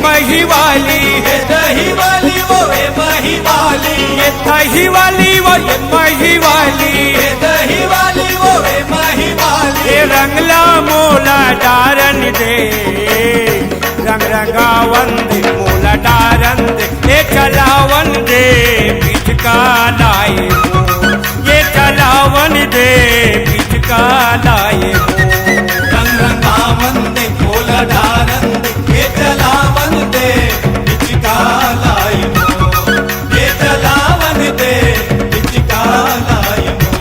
मही वाली, ये दही वाली वो ये मही वाली, ये दही वाली वो ये मही वाली, ये दही वाली वो ये मही वाली। ये रंगला मोला डारन दे, रंग रंगावन दे मोला डारन दे, ये चलावन दे बीच का लाए हो, ये चलावन दे बीच का लाए हो। रंग रंगावन दे मोला डारन दे, ये चलावन दे बिचका लाई मो, ये चलावन दे बिचका लाई मो।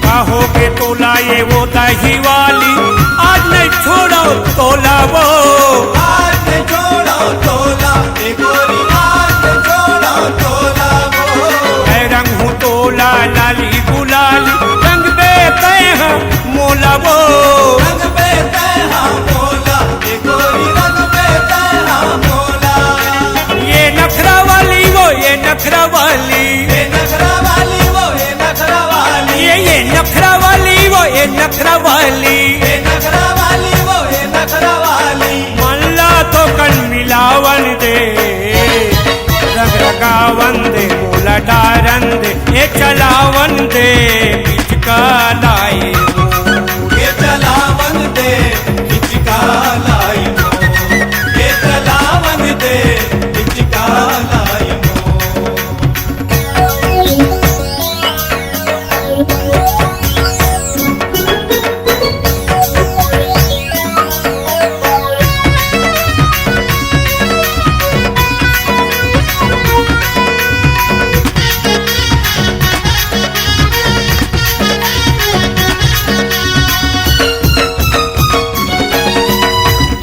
कहोगे तोला ये वो दही वाली, आज नहीं छोड़ो तोला वो, आज ने छोड़ो तोला ए गोरी, आज ने छोड़ो तोला वो। मैं रंग हूँ तोला लाली गुलाली, रंग देते हैं मोला वो। रंग पे तैहा मोला ए गोरी, रंग पे तैहा मोला। ये नखरा वाली वो ये नखरा वाली, ये नखरा वाली वो ये नखरा वाली, ये नखरा वाली वो ये नखरा वाली, ये नखरा वाली वो ये नखरा वाली। मल्ला तो कन मिलावन दे, रंग रंगावन दे मोला डारन दे, ये चलावन दे बीच का लाए हो। ये चलावन दे बिचका लाई मो, ये चलावन दे बिचका लाई मो।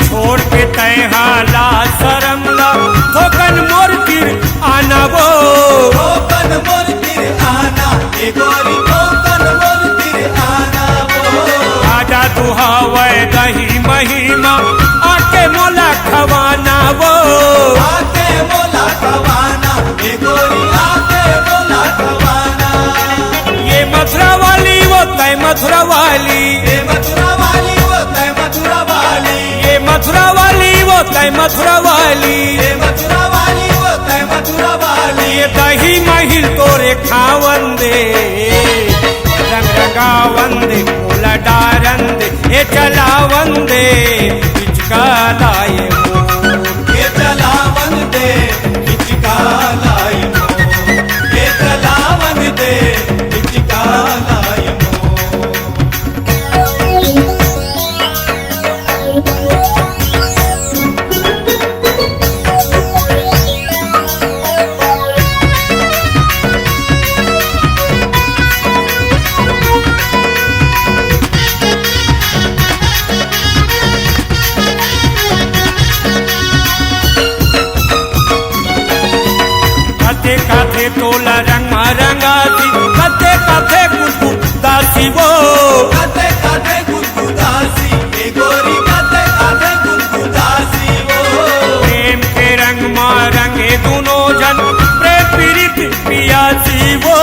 छोड़ के तैहा ला शरम ला, थोकन मोर तिर आना वो। कोकन मोर तिर आना ए गोरी, कोकन मोर तिर आना वो। राजा दुहावे दही महिमा, आके मोला खवाना वो। आके मोला खवाना ए गोरी, आके मोला खवाना। ये मथुरा वाली वो तय मथुरा वाली, ये मथुरा वाली वो तय मथुरा वाली, ये मथुरा वाली वो तय मथुरा वाली, ये मथुरा वाली वो तय मथुरा वाली। ये दही महिल तोरे खावन दे, रंग रंगावन दे मोला डारन दे, ये चलावन दे बीच का लाए हो। ये चलावन दे बिचका लाई मो, ये चलावन दे बिचका लाई मो। कथे कथे तोला रंग रंगाती, कथे कथे कुछ दासी वो। काते काते गुदगुदासी ए गोरी, काते काते गुदगुदासी वो। प्रेम के रंग माँ रंगे दोनों जन, प्रेम पीड़ित पियासी वो।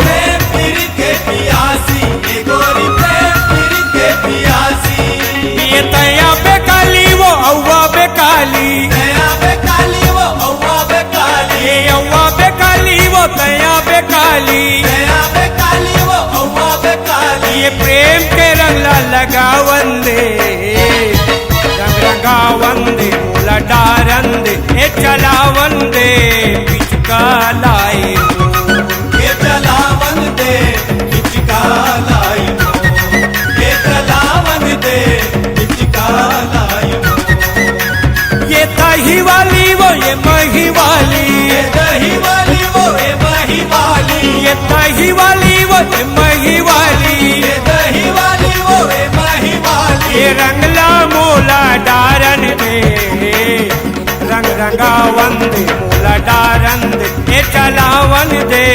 प्रेम पीड़ित के पियासी ए गोरी, प्रेम पीड़ित के पियासी। ये तया बेकाली वो औवा बेकाली, नया बेकाली वो औवा बेकाली, ये औवा बेकाली वो तया बेकाली। नया बेकाली वो औवा बेकाली। ये प्रेम के रंग ला लगावन दे, रंग रंगावन दे मोला डारन दे, ये चलावन दे बीच का लाए हो। ये चलावन दे बिचका लाई मो, ये चलावन दे बिचका लाई मो। ये दही वाली वो ये मही वाली, ये दही वाली वो ये मही वाली, ये दही वाली वो ये मही वाली, ये दही वाली वो ये मही वाली। ये रंगला मोला डारन दे, रंग रंगावन दे मोला डारन दे, ये चलावन दे